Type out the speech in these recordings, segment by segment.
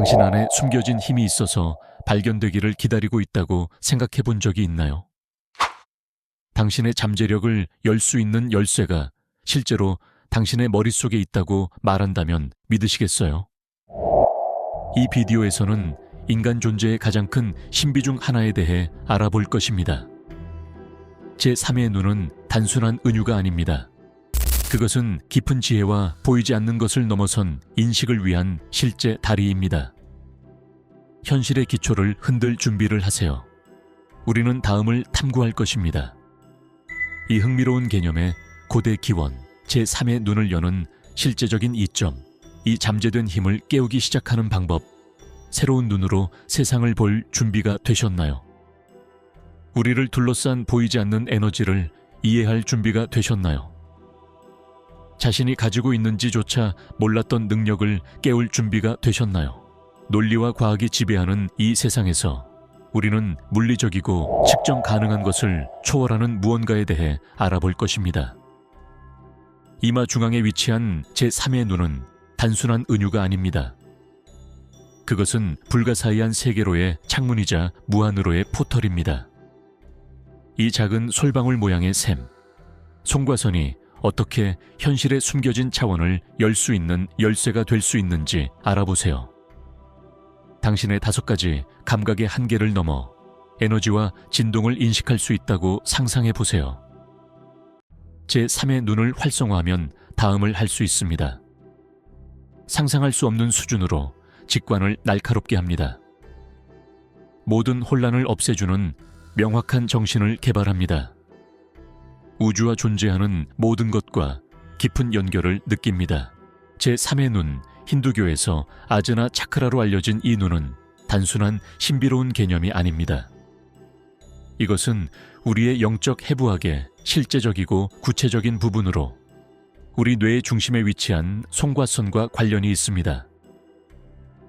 당신 안에 숨겨진 힘이 있어서 발견되기를 기다리고 있다고 생각해 본 적이 있나요? 당신의 잠재력을 열 수 있는 열쇠가 실제로 당신의 머릿속에 있다고 말한다면 믿으시겠어요? 이 비디오에서는 인간 존재의 가장 큰 신비 중 하나에 대해 알아볼 것입니다. 제3의 눈은 단순한 은유가 아닙니다. 그것은 깊은 지혜와 보이지 않는 것을 넘어선 인식을 위한 실제 다리입니다. 현실의 기초를 흔들 준비를 하세요. 우리는 다음을 탐구할 것입니다. 이 흥미로운 개념의 고대 기원, 제3의 눈을 여는 실제적인 이점, 이 잠재된 힘을 깨우기 시작하는 방법, 새로운 눈으로 세상을 볼 준비가 되셨나요? 우리를 둘러싼 보이지 않는 에너지를 이해할 준비가 되셨나요? 자신이 가지고 있는지조차 몰랐던 능력을 깨울 준비가 되셨나요? 논리와 과학이 지배하는 이 세상에서 우리는 물리적이고 측정 가능한 것을 초월하는 무언가에 대해 알아볼 것입니다. 이마 중앙에 위치한 제3의 눈은 단순한 은유가 아닙니다. 그것은 불가사의한 세계로의 창문이자 무한으로의 포털입니다. 이 작은 솔방울 모양의 샘, 송과선이 어떻게 현실의 숨겨진 차원을 열 수 있는 열쇠가 될 수 있는지 알아보세요. 당신의 5가지 감각의 한계를 넘어 에너지와 진동을 인식할 수 있다고 상상해 보세요. 제3의 눈을 활성화하면 다음을 할 수 있습니다. 상상할 수 없는 수준으로 직관을 날카롭게 합니다. 모든 혼란을 없애주는 명확한 정신을 개발합니다. 우주와 존재하는 모든 것과 깊은 연결을 느낍니다. 제3의 눈, 힌두교에서 아즈나 차크라로 알려진 이 눈은 단순한 신비로운 개념이 아닙니다. 이것은 우리의 영적 해부학의 실제적이고 구체적인 부분으로 우리 뇌의 중심에 위치한 송과선과 관련이 있습니다.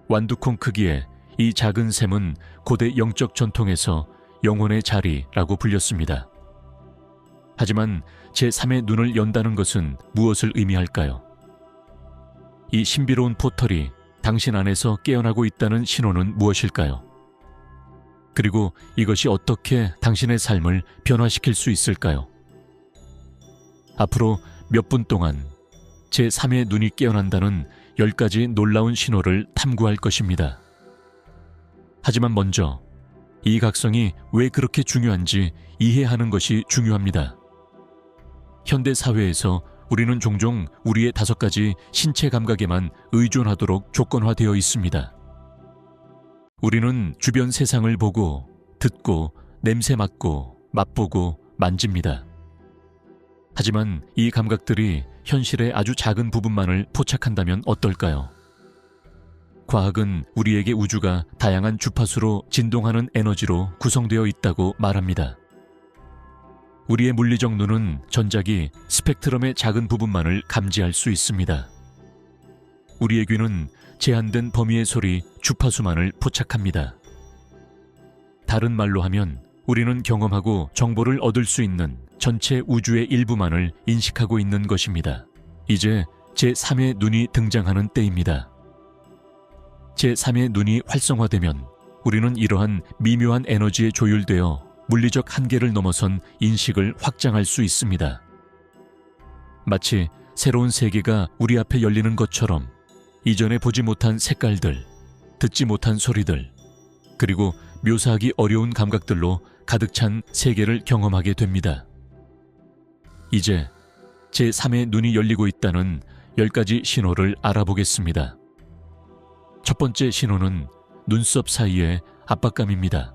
완두콩 크기의 이 작은 샘은 고대 영적 전통에서 영혼의 자리라고 불렸습니다. 하지만 제3의 눈을 연다는 것은 무엇을 의미할까요? 이 신비로운 포털이 당신 안에서 깨어나고 있다는 신호는 무엇일까요? 그리고 이것이 어떻게 당신의 삶을 변화시킬 수 있을까요? 앞으로 몇 분 동안 제3의 눈이 깨어난다는 10가지 놀라운 신호를 탐구할 것입니다. 하지만 먼저 이 각성이 왜 그렇게 중요한지 이해하는 것이 중요합니다. 현대 사회에서 우리는 종종 우리의 5가지 신체 감각에만 의존하도록 조건화되어 있습니다. 우리는 주변 세상을 보고, 듣고, 냄새 맡고, 맛보고, 만집니다. 하지만 이 감각들이 현실의 아주 작은 부분만을 포착한다면 어떨까요? 과학은 우리에게 우주가 다양한 주파수로 진동하는 에너지로 구성되어 있다고 말합니다. 우리의 물리적 눈은 전자기 스펙트럼의 작은 부분만을 감지할 수 있습니다. 우리의 귀는 제한된 범위의 소리, 주파수만을 포착합니다. 다른 말로 하면 우리는 경험하고 정보를 얻을 수 있는 전체 우주의 일부만을 인식하고 있는 것입니다. 이제 제3의 눈이 등장하는 때입니다. 제3의 눈이 활성화되면 우리는 이러한 미묘한 에너지에 조율되어 물리적 한계를 넘어선 인식을 확장할 수 있습니다. 마치 새로운 세계가 우리 앞에 열리는 것처럼 이전에 보지 못한 색깔들, 듣지 못한 소리들, 그리고 묘사하기 어려운 감각들로 가득 찬 세계를 경험하게 됩니다. 이제 제3의 눈이 열리고 있다는 10가지 신호를 알아보겠습니다. 첫 번째 신호는 눈썹 사이의 압박감입니다.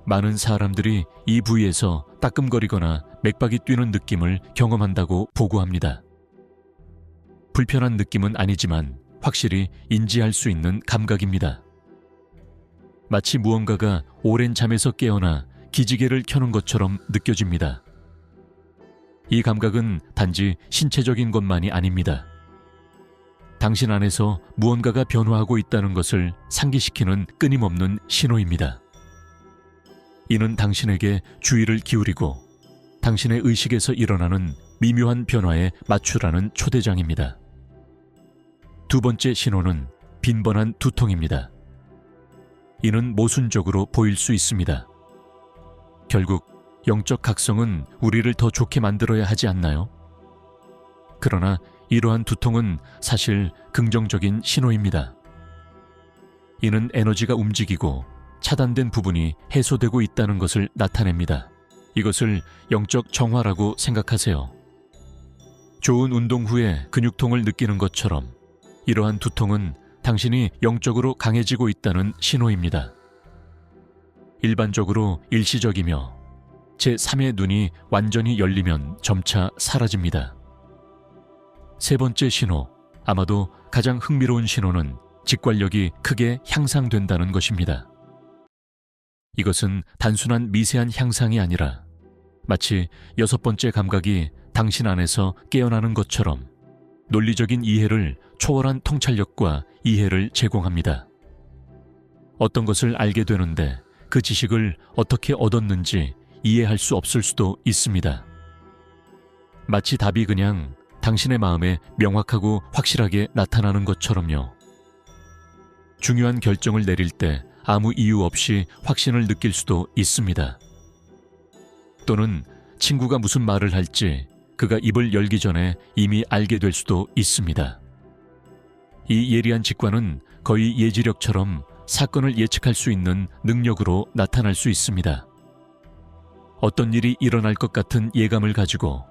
많은 사람들이 이 부위에서 따끔거리거나 맥박이 뛰는 느낌을 경험한다고 보고합니다. 불편한 느낌은 아니지만 확실히 인지할 수 있는 감각입니다. 마치 무언가가 오랜 잠에서 깨어나 기지개를 켜는 것처럼 느껴집니다. 이 감각은 단지 신체적인 것만이 아닙니다. 당신 안에서 무언가가 변화하고 있다는 것을 상기시키는 끊임없는 신호입니다. 이는 당신에게 주의를 기울이고 당신의 의식에서 일어나는 미묘한 변화에 맞추라는 초대장입니다. 두 번째 신호는 빈번한 두통입니다. 이는 모순적으로 보일 수 있습니다. 결국 영적 각성은 우리를 더 좋게 만들어야 하지 않나요? 그러나 이러한 두통은 사실 긍정적인 신호입니다. 이는 에너지가 움직이고 차단된 부분이 해소되고 있다는 것을 나타냅니다. 이것을 영적 정화라고 생각하세요. 좋은 운동 후에 근육통을 느끼는 것처럼 이러한 두통은 당신이 영적으로 강해지고 있다는 신호입니다. 일반적으로 일시적이며 제3의 눈이 완전히 열리면 점차 사라집니다. 세 번째 신호, 아마도 가장 흥미로운 신호는 직관력이 크게 향상된다는 것입니다. 이것은 단순한 미세한 향상이 아니라 마치 여섯 번째 감각이 당신 안에서 깨어나는 것처럼 논리적인 이해를 초월한 통찰력과 이해를 제공합니다. 어떤 것을 알게 되는데 그 지식을 어떻게 얻었는지 이해할 수 없을 수도 있습니다. 마치 답이 그냥 당신의 마음에 명확하고 확실하게 나타나는 것처럼요. 중요한 결정을 내릴 때 아무 이유 없이 확신을 느낄 수도 있습니다. 또는 친구가 무슨 말을 할지 그가 입을 열기 전에 이미 알게 될 수도 있습니다. 이 예리한 직관은 거의 예지력처럼 사건을 예측할 수 있는 능력으로 나타날 수 있습니다. 어떤 일이 일어날 것 같은 예감을 가지고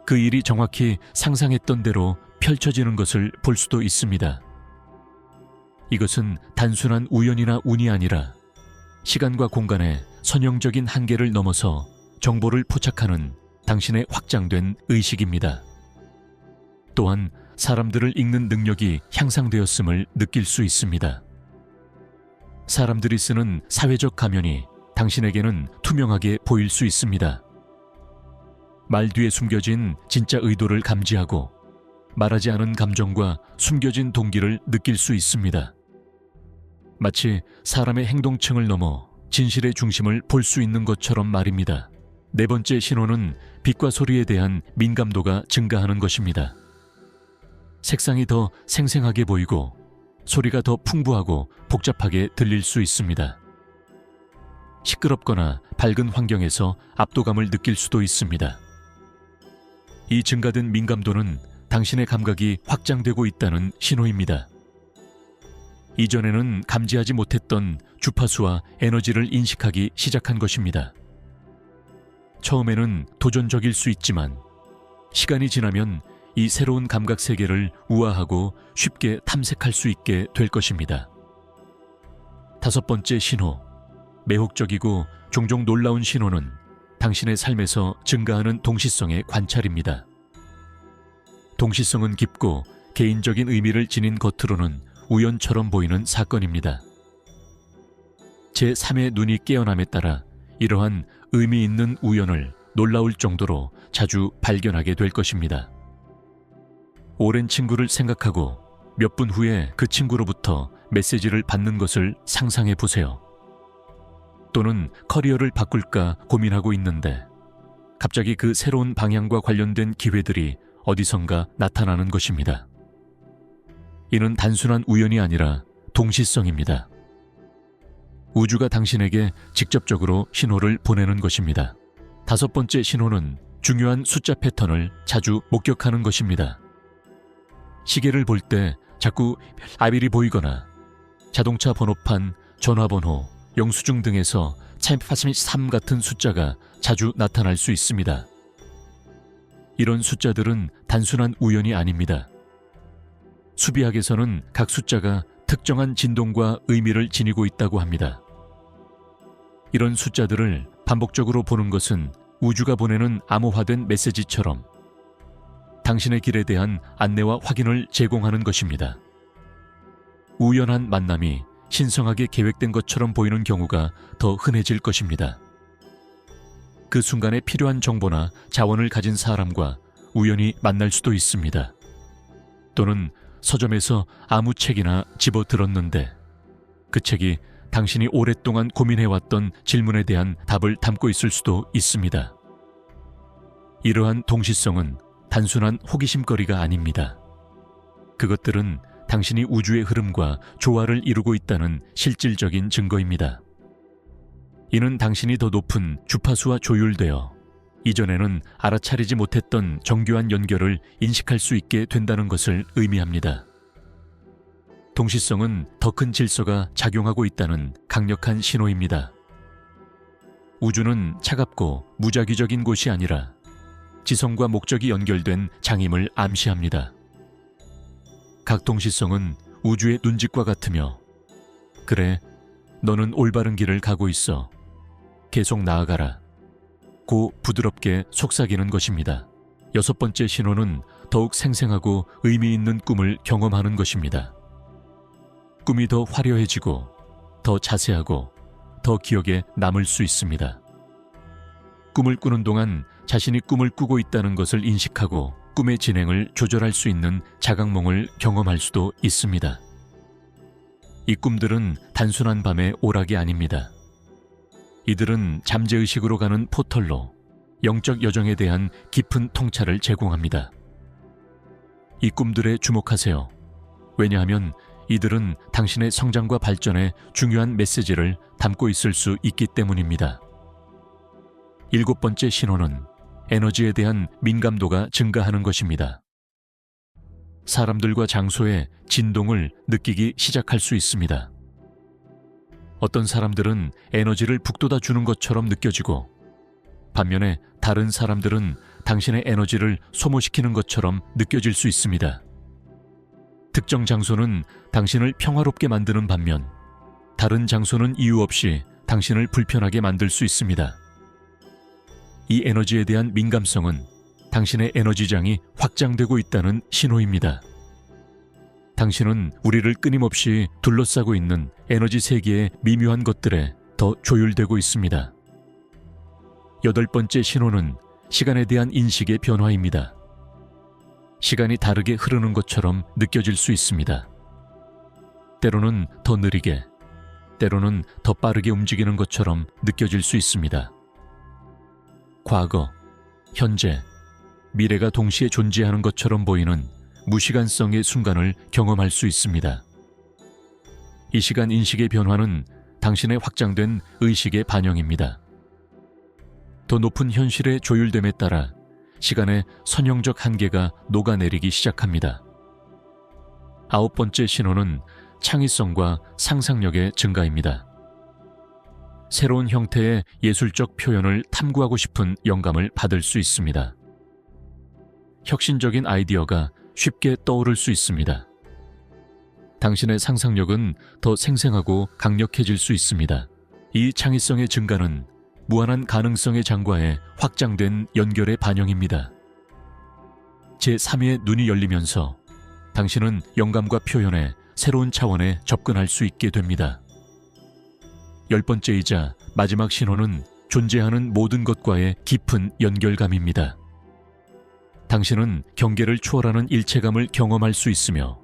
그 일이 정확히 상상했던 대로 펼쳐지는 것을 볼 수도 있습니다. 이것은 단순한 우연이나 운이 아니라 시간과 공간의 선형적인 한계를 넘어서 정보를 포착하는 당신의 확장된 의식입니다. 또한 사람들을 읽는 능력이 향상되었음을 느낄 수 있습니다. 사람들이 쓰는 사회적 가면이 당신에게는 투명하게 보일 수 있습니다. 말 뒤에 숨겨진 진짜 의도를 감지하고 말하지 않은 감정과 숨겨진 동기를 느낄 수 있습니다. 마치 사람의 행동층을 넘어 진실의 중심을 볼 수 있는 것처럼 말입니다. 네 번째 신호는 빛과 소리에 대한 민감도가 증가하는 것입니다. 색상이 더 생생하게 보이고 소리가 더 풍부하고 복잡하게 들릴 수 있습니다. 시끄럽거나 밝은 환경에서 압도감을 느낄 수도 있습니다. 이 증가된 민감도는 당신의 감각이 확장되고 있다는 신호입니다. 이전에는 감지하지 못했던 주파수와 에너지를 인식하기 시작한 것입니다. 처음에는 도전적일 수 있지만 시간이 지나면 이 새로운 감각 세계를 우아하고 쉽게 탐색할 수 있게 될 것입니다. 다섯 번째 신호, 매혹적이고 종종 놀라운 신호는 당신의 삶에서 증가하는 동시성의 관찰입니다. 동시성은 깊고 개인적인 의미를 지닌 겉으로는 우연처럼 보이는 사건입니다. 제3의 눈이 깨어남에 따라 이러한 의미 있는 우연을 놀라울 정도로 자주 발견하게 될 것입니다. 오랜 친구를 생각하고 몇 분 후에 그 친구로부터 메시지를 받는 것을 상상해 보세요. 또는 커리어를 바꿀까 고민하고 있는데 갑자기 그 새로운 방향과 관련된 기회들이 어디선가 나타나는 것입니다. 이는 단순한 우연이 아니라 동시성입니다. 우주가 당신에게 직접적으로 신호를 보내는 것입니다. 다섯 번째 신호는 중요한 숫자 패턴을 자주 목격하는 것입니다. 시계를 볼 때 자꾸 아빌이 보이거나 자동차 번호판, 전화번호, 영수증 등에서 3 같은 숫자가 자주 나타날 수 있습니다. 이런 숫자들은 단순한 우연이 아닙니다. 수비학에서는 각 숫자가 특정한 진동과 의미를 지니고 있다고 합니다. 이런 숫자들을 반복적으로 보는 것은 우주가 보내는 암호화된 메시지처럼 당신의 길에 대한 안내와 확인을 제공하는 것입니다. 우연한 만남이 신성하게 계획된 것처럼 보이는 경우가 더 흔해질 것입니다. 그 순간에 필요한 정보나 자원을 가진 사람과 우연히 만날 수도 있습니다. 또는 서점에서 아무 책이나 집어들었는데 그 책이 당신이 오랫동안 고민해왔던 질문에 대한 답을 담고 있을 수도 있습니다. 이러한 동시성은 단순한 호기심거리가 아닙니다. 그것들은 당신이 우주의 흐름과 조화를 이루고 있다는 실질적인 증거입니다. 이는 당신이 더 높은 주파수와 조율되어 이전에는 알아차리지 못했던 정교한 연결을 인식할 수 있게 된다는 것을 의미합니다. 동시성은 더 큰 질서가 작용하고 있다는 강력한 신호입니다. 우주는 차갑고 무작위적인 곳이 아니라 지성과 목적이 연결된 장임을 암시합니다. 각 동시성은 우주의 눈짓과 같으며, 그래, 너는 올바른 길을 가고 있어. 계속 나아가라. 고 부드럽게 속삭이는 것입니다. 여섯 번째 신호는 더욱 생생하고 의미 있는 꿈을 경험하는 것입니다. 꿈이 더 화려해지고 더 자세하고 더 기억에 남을 수 있습니다. 꿈을 꾸는 동안 자신이 꿈을 꾸고 있다는 것을 인식하고 꿈의 진행을 조절할 수 있는 자각몽을 경험할 수도 있습니다. 이 꿈들은 단순한 밤의 오락이 아닙니다. 이들은 잠재의식으로 가는 포털로 영적 여정에 대한 깊은 통찰을 제공합니다. 이 꿈들에 주목하세요. 왜냐하면 이들은 당신의 성장과 발전에 중요한 메시지를 담고 있을 수 있기 때문입니다. 일곱 번째 신호는 에너지에 대한 민감도가 증가하는 것입니다. 사람들과 장소의 진동을 느끼기 시작할 수 있습니다. 어떤 사람들은 에너지를 북돋아 주는 것처럼 느껴지고, 반면에 다른 사람들은 당신의 에너지를 소모시키는 것처럼 느껴질 수 있습니다. 특정 장소는 당신을 평화롭게 만드는 반면, 다른 장소는 이유 없이 당신을 불편하게 만들 수 있습니다. 이 에너지에 대한 민감성은 당신의 에너지장이 확장되고 있다는 신호입니다. 당신은 우리를 끊임없이 둘러싸고 있는 에너지 세계의 미묘한 것들에 더 조율되고 있습니다. 여덟 번째 신호는 시간에 대한 인식의 변화입니다. 시간이 다르게 흐르는 것처럼 느껴질 수 있습니다. 때로는 더 느리게, 때로는 더 빠르게 움직이는 것처럼 느껴질 수 있습니다. 과거, 현재, 미래가 동시에 존재하는 것처럼 보이는 무시간성의 순간을 경험할 수 있습니다. 이 시간 인식의 변화는 당신의 확장된 의식의 반영입니다. 더 높은 현실의 조율됨에 따라 시간의 선형적 한계가 녹아내리기 시작합니다. 아홉 번째 신호는 창의성과 상상력의 증가입니다. 새로운 형태의 예술적 표현을 탐구하고 싶은 영감을 받을 수 있습니다. 혁신적인 아이디어가 쉽게 떠오를 수 있습니다. 당신의 상상력은 더 생생하고 강력해질 수 있습니다. 이 창의성의 증가는 무한한 가능성의 장과의 확장된 연결의 반영입니다. 제3의 눈이 열리면서 당신은 영감과 표현의 새로운 차원에 접근할 수 있게 됩니다. 열 번째이자 마지막 신호는 존재하는 모든 것과의 깊은 연결감입니다. 당신은 경계를 초월하는 일체감을 경험할 수 있으며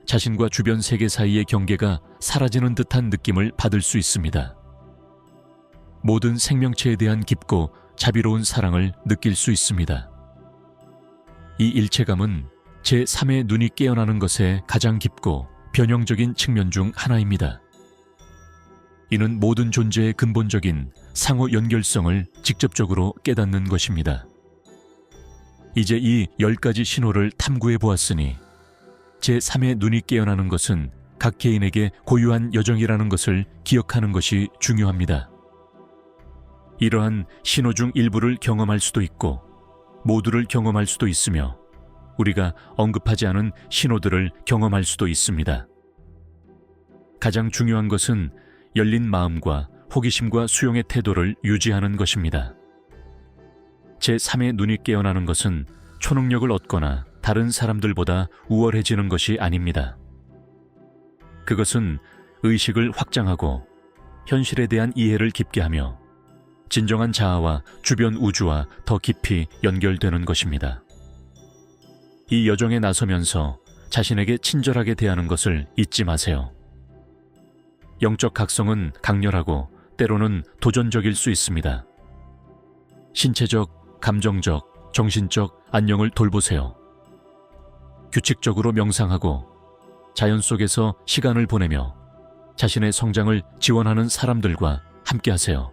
자신과 주변 세계 사이의 경계가 사라지는 듯한 느낌을 받을 수 있습니다. 모든 생명체에 대한 깊고 자비로운 사랑을 느낄 수 있습니다. 이 일체감은 제3의 눈이 깨어나는 것의 가장 깊고 변형적인 측면 중 하나입니다. 이는 모든 존재의 근본적인 상호 연결성을 직접적으로 깨닫는 것입니다. 이제 이 10가지 신호를 탐구해 보았으니 제3의 눈이 깨어나는 것은 각 개인에게 고유한 여정이라는 것을 기억하는 것이 중요합니다. 이러한 신호 중 일부를 경험할 수도 있고 모두를 경험할 수도 있으며 우리가 언급하지 않은 신호들을 경험할 수도 있습니다. 가장 중요한 것은 열린 마음과 호기심과 수용의 태도를 유지하는 것입니다. 제3의 눈이 깨어나는 것은 초능력을 얻거나 다른 사람들보다 우월해지는 것이 아닙니다. 그것은 의식을 확장하고 현실에 대한 이해를 깊게 하며 진정한 자아와 주변 우주와 더 깊이 연결되는 것입니다. 이 여정에 나서면서 자신에게 친절하게 대하는 것을 잊지 마세요. 영적 각성은 강렬하고 때로는 도전적일 수 있습니다. 신체적, 감정적, 정신적 안녕을 돌보세요. 규칙적으로 명상하고 자연 속에서 시간을 보내며 자신의 성장을 지원하는 사람들과 함께하세요.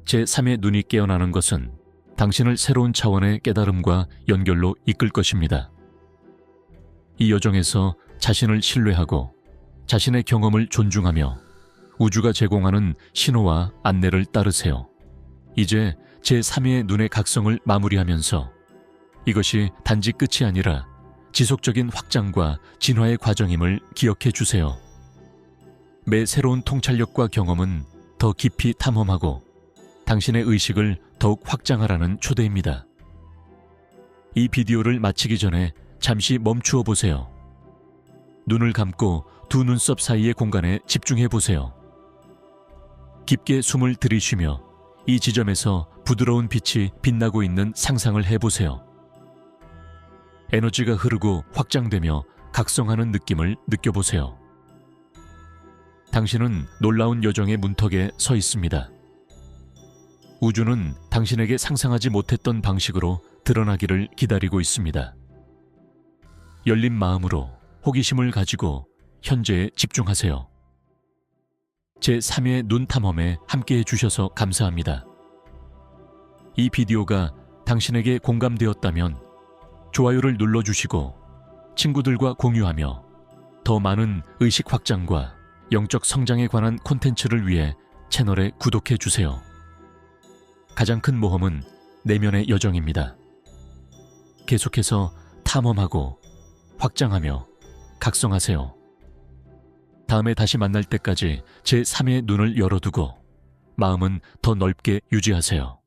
제3의 눈이 깨어나는 것은 당신을 새로운 차원의 깨달음과 연결로 이끌 것입니다. 이 여정에서 자신을 신뢰하고 자신의 경험을 존중하며 우주가 제공하는 신호와 안내를 따르세요. 이제 제3의 눈의 각성을 마무리하면서 이것이 단지 끝이 아니라 지속적인 확장과 진화의 과정임을 기억해 주세요. 매 새로운 통찰력과 경험은 더 깊이 탐험하고 당신의 의식을 더욱 확장하라는 초대입니다. 이 비디오를 마치기 전에 잠시 멈추어 보세요. 눈을 감고 두 눈썹 사이의 공간에 집중해 보세요. 깊게 숨을 들이쉬며 이 지점에서 부드러운 빛이 빛나고 있는 상상을 해보세요. 에너지가 흐르고 확장되며 각성하는 느낌을 느껴보세요. 당신은 놀라운 여정의 문턱에 서 있습니다. 우주는 당신에게 상상하지 못했던 방식으로 드러나기를 기다리고 있습니다. 열린 마음으로 호기심을 가지고 현재에 집중하세요. 제3의 눈 탐험에 함께해 주셔서 감사합니다. 이 비디오가 당신에게 공감되었다면 좋아요를 눌러주시고 친구들과 공유하며 더 많은 의식 확장과 영적 성장에 관한 콘텐츠를 위해 채널에 구독해 주세요. 가장 큰 모험은 내면의 여정입니다. 계속해서 탐험하고 확장하며 각성하세요. 다음에 다시 만날 때까지 제3의 눈을 열어두고 마음은 더 넓게 유지하세요.